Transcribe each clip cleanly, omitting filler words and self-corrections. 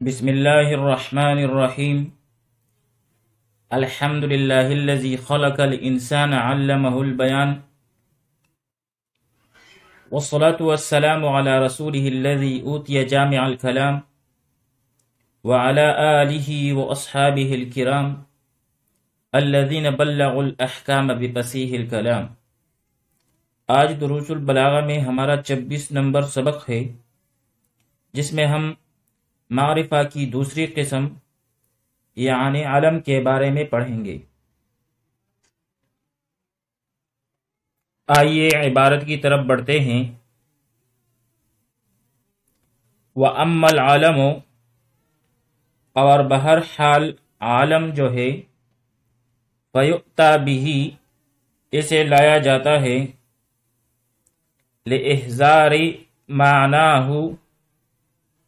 بسم الله الرحمن الرحيم. الحمد لله الذي خلق الإنسان علمه البيان، والصلاة والسلام على رسوله الذي أوتي جامع الكلام وعلى آله وأصحابه الكرام الذين بلغوا الأحكام بفصيح الكلام. آج دروس البلاغہ میں ہمارا 26 نمبر سبق ہے، جس میں ہم معرفہ کی دوسری قسم یعنی علم کے بارے میں پڑھیں گے۔ آئیے عبارت کی طرف بڑھتے ہیں۔ وَأَمَّا الْعَلَمُ، اور بہرحال عالم جو ہے، فَيُؤْتَى بِهِ، اسے لایا جاتا ہے، لِإِحْضَارِ مَعْنَاهُ،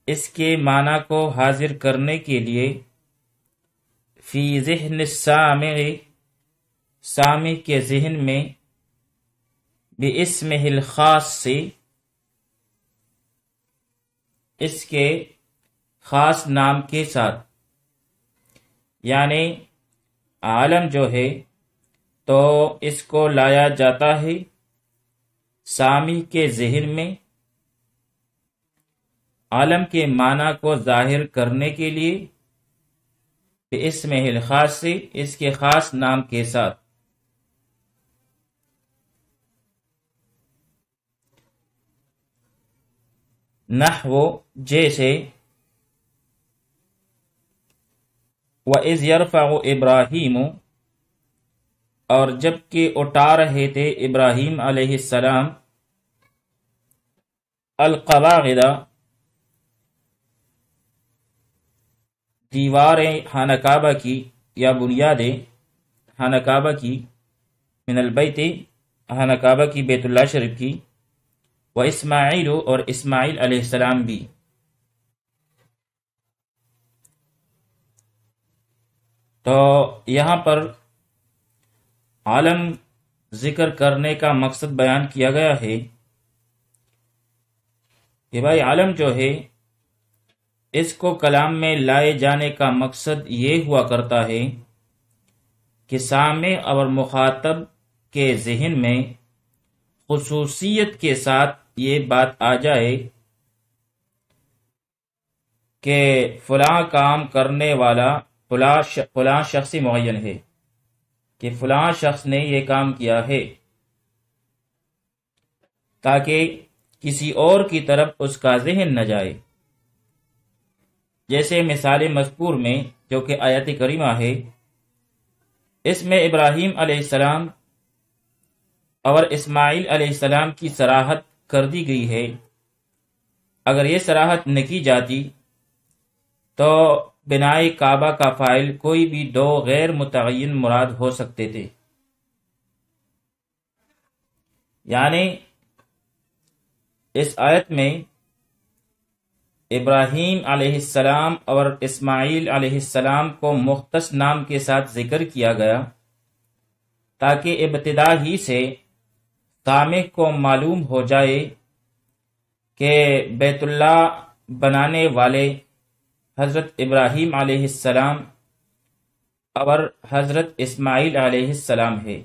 اس کے معنی کو حاضر کرنے کے لیے، فی ذہن السامع، سامع کے ذہن میں، بِاسمہ الخاص سے، اس کے خاص نام کے ساتھ۔ یعنی عالم جو ہے تو اس کو لایا جاتا ہے سامع کے ذہن میں عالم کے معنی کو ظاہر کرنے کے لیے، بِاسمہ الخاص سے، اس کے خاص نام کے ساتھ۔ نحو، جیسے، وَإِذْ يَرْفَعُ إِبْرَاهِيمُ، اور جب کہ اٹھا رہے تھے ابراہیم علیہ السلام، القواعد، دیواریں خانہ کعبہ کی یا بنیادیں خانہ کعبہ کی، من البیت، خانہ کعبہ کی، بیت اللہ شریف کی، و اسماعیل، اور اسماعیل علیہ السلام بھی۔ تو یہاں پر عالم ذکر کرنے کا مقصد بیان کیا گیا ہے کہ بھائی عالم جو ہے اس کو کلام میں لائے جانے کا مقصد یہ ہوا کرتا ہے کہ سامع اور مخاطب کے ذہن میں خصوصیت کے ساتھ یہ بات آ جائے کہ فلاں کام کرنے والا فلاں شخص معین ہے، کہ فلاں شخص نے یہ کام کیا ہے، تاکہ کسی اور کی طرف اس کا ذہن نہ جائے۔ جیسے مثال مذکور میں جو کہ آیت کریمہ ہے، اس میں ابراہیم علیہ السلام اور اسماعیل علیہ السلام کی صراحت کر دی گئی ہے۔ اگر یہ صراحت نہ کی جاتی تو بنائے کعبہ کا فاعل کوئی بھی دو غیر متعین مراد ہو سکتے تھے۔ یعنی اس آیت میں ابراہیم علیہ السلام اور اسماعیل علیہ السلام کو مختص نام کے ساتھ ذکر کیا گیا تاکہ ابتدا ہی سے سامع کو معلوم ہو جائے کہ بیت اللہ بنانے والے حضرت ابراہیم علیہ السلام اور حضرت اسماعیل علیہ السلام ہے۔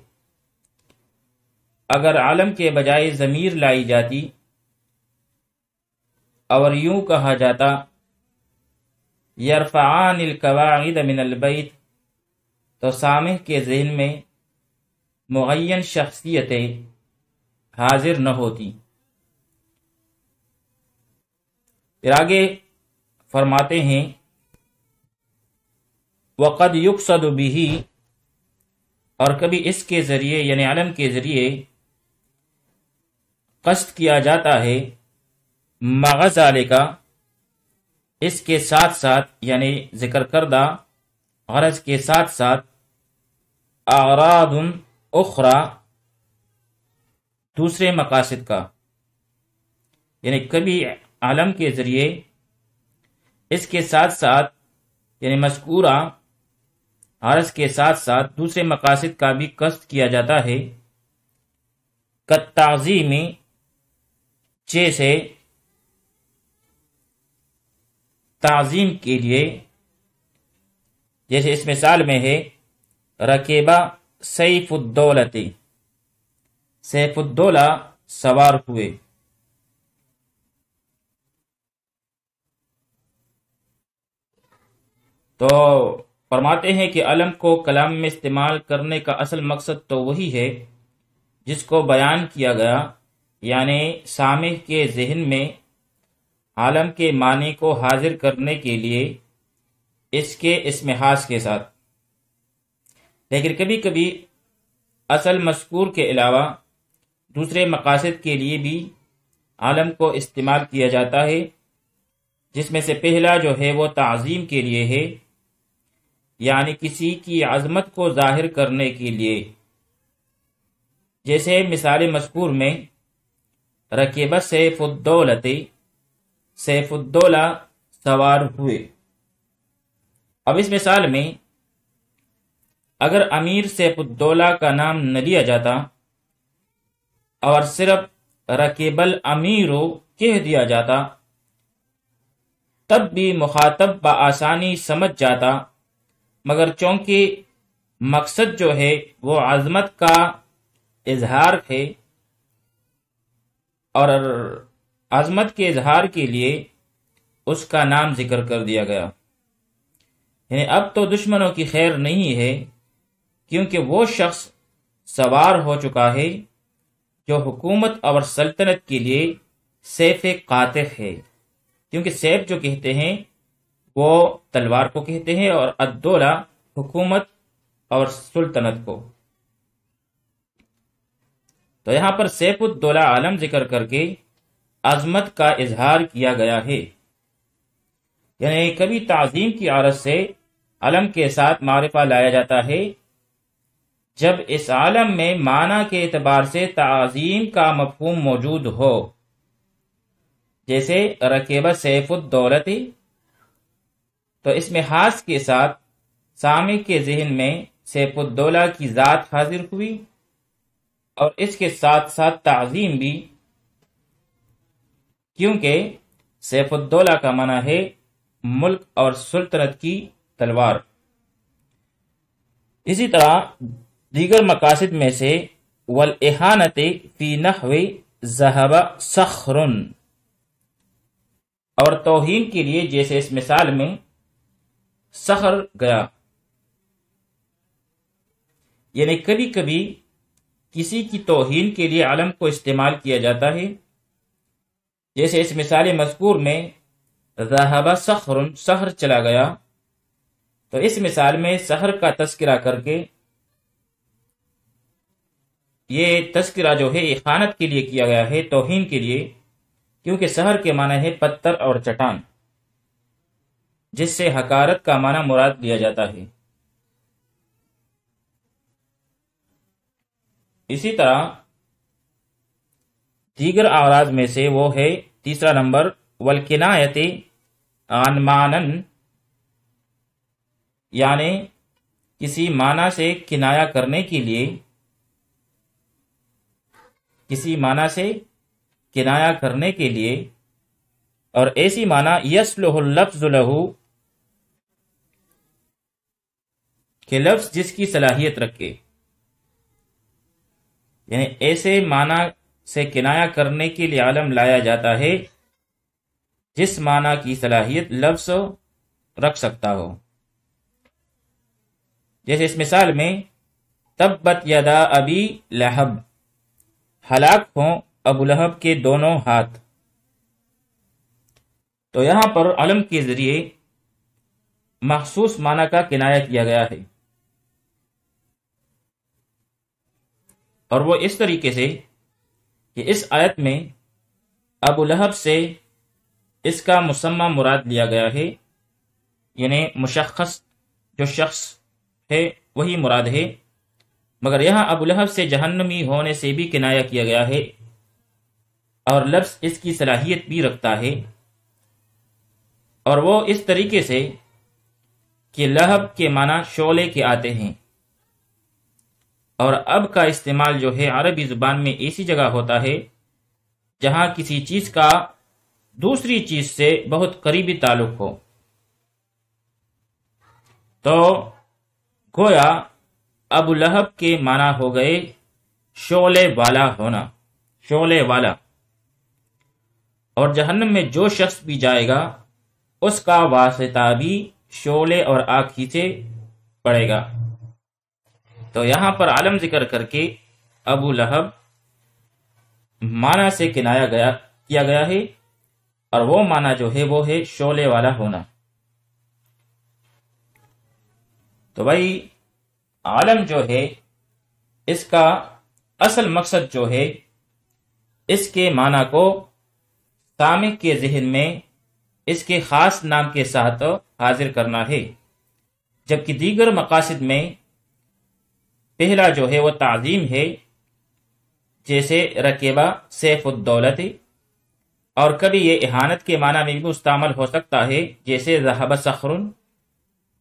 اگر عالم کے بجائے ضمیر لائی جاتی اور یوں کہا جاتا یرفعان القواعد من البیت، تو سامع کے ذہن میں معین شخصیتیں حاضر نہ ہوتی۔ پھر آگے فرماتے ہیں وقد یقصد به، اور کبھی اس کے ذریعے یعنی علم کے ذریعے قصد کیا جاتا ہے مع ذالک، اس کے ساتھ ساتھ یعنی ذکر کردہ غرض کے ساتھ ساتھ، اغراض اخرى، دوسرے مقاصد کا، یعنی کبھی علم کے ذریعے اس کے ساتھ ساتھ یعنی مذکورہ غرض کے ساتھ ساتھ دوسرے مقاصد کا بھی قصد کیا جاتا ہے، کالتعظیم، جیسے تعظیم کے لیے، جیسے اس مثال میں ہے رکیبہ سیف الدولت، سیف الدولہ سوار ہوئے۔ تو فرماتے ہیں کہ علم کو کلام میں استعمال کرنے کا اصل مقصد تو وہی ہے جس کو بیان کیا گیا، یعنی سامع کے ذہن میں عالم کے معنی کو حاضر کرنے کے لیے اس کے اسم خاص کے ساتھ۔ لیکن کبھی کبھی اصل مذکور کے علاوہ دوسرے مقاصد کے لیے بھی عالم کو استعمال کیا جاتا ہے، جس میں سے پہلا جو ہے وہ تعظیم کے لیے ہے، یعنی کسی کی عظمت کو ظاہر کرنے کے لیے، جیسے مثال مذکور میں رکیبہ سیف الدولت، سیف الدولہ سوار ہوئے۔ اب اس مثال میں اگر امیر سیف الدولہ کا نام نہ لیا جاتا اور صرف رکیب الامیر کہہ دیا جاتا، تب بھی مخاطب بآسانی سمجھ جاتا، مگر چونکہ مقصد جو ہے وہ عظمت کا اظہار ہے اور عظمت کے اظہار کے لیے اس کا نام ذکر کر دیا گیا، یعنی اب تو دشمنوں کی خیر نہیں ہے، کیونکہ وہ شخص سوار ہو چکا ہے جو حکومت اور سلطنت کے لیے سیف قاطع ہے، کیونکہ سیف جو کہتے ہیں وہ تلوار کو کہتے ہیں اور الدولہ حکومت اور سلطنت کو۔ تو یہاں پر سیف الدولہ عالم ذکر کر کے عظمت کا اظہار کیا گیا ہے، یعنی کبھی تعظیم کی عرض سے علم کے ساتھ معرفہ لایا جاتا ہے جب اس عالم میں معنی کے اعتبار سے تعظیم کا مفہوم موجود ہو، جیسے رکیبہ سیف الدولت، تو اس میں خاص کے ساتھ سامع کے ذہن میں سیف الدولہ کی ذات حاضر ہوئی اور اس کے ساتھ ساتھ تعظیم بھی، کیونکہ سیف الدولہ کا معنی ہے ملک اور سلطنت کی تلوار۔ اسی طرح دیگر مقاصد میں سے والاہانۃ فی نحو ذہب صخر، اور توہین کے لیے جیسے اس مثال میں صخر گیا، یعنی کبھی کبھی کسی کی توہین کے لیے علم کو استعمال کیا جاتا ہے، جیسے اس مثال مذکور میں ذہب صخر، صخر چلا گیا، تو اس مثال میں صخر کا تذکرہ کر کے یہ تذکرہ جو ہے اخانت کے لیے کیا گیا ہے، توہین کے لیے، کیونکہ صخر کے معنی ہے پتھر اور چٹان، جس سے حقارت کا معنی مراد لیا جاتا ہے۔ اسی طرح دیگر اعراض میں سے وہ ہے تیسرا نمبر والکنایت عن معنن، یعنی کسی معنی سے کنایہ کرنے کے لیے، کسی معنی سے کنایہ کرنے کے لیے، اور ایسی معنی یصلح اللفظ لہ، کہ لفظ جس کی صلاحیت رکھے، یعنی ایسے معنی سے کنایہ کرنے کے لیے علم لایا جاتا ہے جس معنی کی صلاحیت لفظ رکھ سکتا ہو، جیسے اس مثال میں تبت یدا ابی لہب، ہلاک ہوں ابو لہب کے دونوں ہاتھ۔ تو یہاں پر علم کے ذریعے مخصوص معنی کا کنایہ کیا گیا ہے، اور وہ اس طریقے سے کہ اس آیت میں ابو لہب سے اس کا مسمى مراد لیا گیا ہے، یعنی مشخص جو شخص ہے وہی مراد ہے، مگر یہاں ابو لہب سے جہنمی ہونے سے بھی کنایہ کیا گیا ہے، اور لفظ اس کی صلاحیت بھی رکھتا ہے، اور وہ اس طریقے سے کہ لہب کے معنی شعلے کے آتے ہیں، اور اب کا استعمال جو ہے عربی زبان میں ایسی جگہ ہوتا ہے جہاں کسی چیز کا دوسری چیز سے بہت قریبی تعلق ہو، تو گویا ابو لہب کے معنی ہو گئے شعلے والا ہونا، شعلے والا، اور جہنم میں جو شخص بھی جائے گا اس کا واسطہ بھی شعلے اور آگ ہی سے پڑے گا۔ تو یہاں پر علم ذکر کر کے ابو لہب معنی سے کنایا کیا گیا ہے، اور وہ معنی جو ہے وہ ہے شعلے والا ہونا۔ تو بھائی عالم جو ہے اس کا اصل مقصد جو ہے اس کے معنی کو سامع کے ذہن میں اس کے خاص نام کے ساتھ حاضر کرنا ہے، جبکہ دیگر مقاصد میں پہلا جو ہے وہ تعظیم ہے، جیسے رکیبہ سیف الدولت، اور کبھی یہ اہانت کے معنی میں بھی مستعمل ہو سکتا ہے، جیسے ذہب صخر،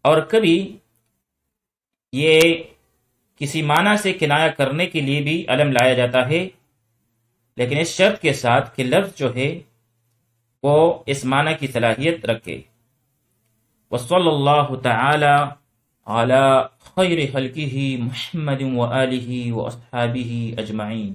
اور کبھی یہ کسی معنی سے کنایہ کرنے کے لیے بھی علم لایا جاتا ہے، لیکن اس شرط کے ساتھ کہ لفظ جو ہے وہ اس معنی کی صلاحیت رکھے۔ وصلی اللہ تعالی علی خیر خلقہ محمد وآلہ واصحابہ اجمعین۔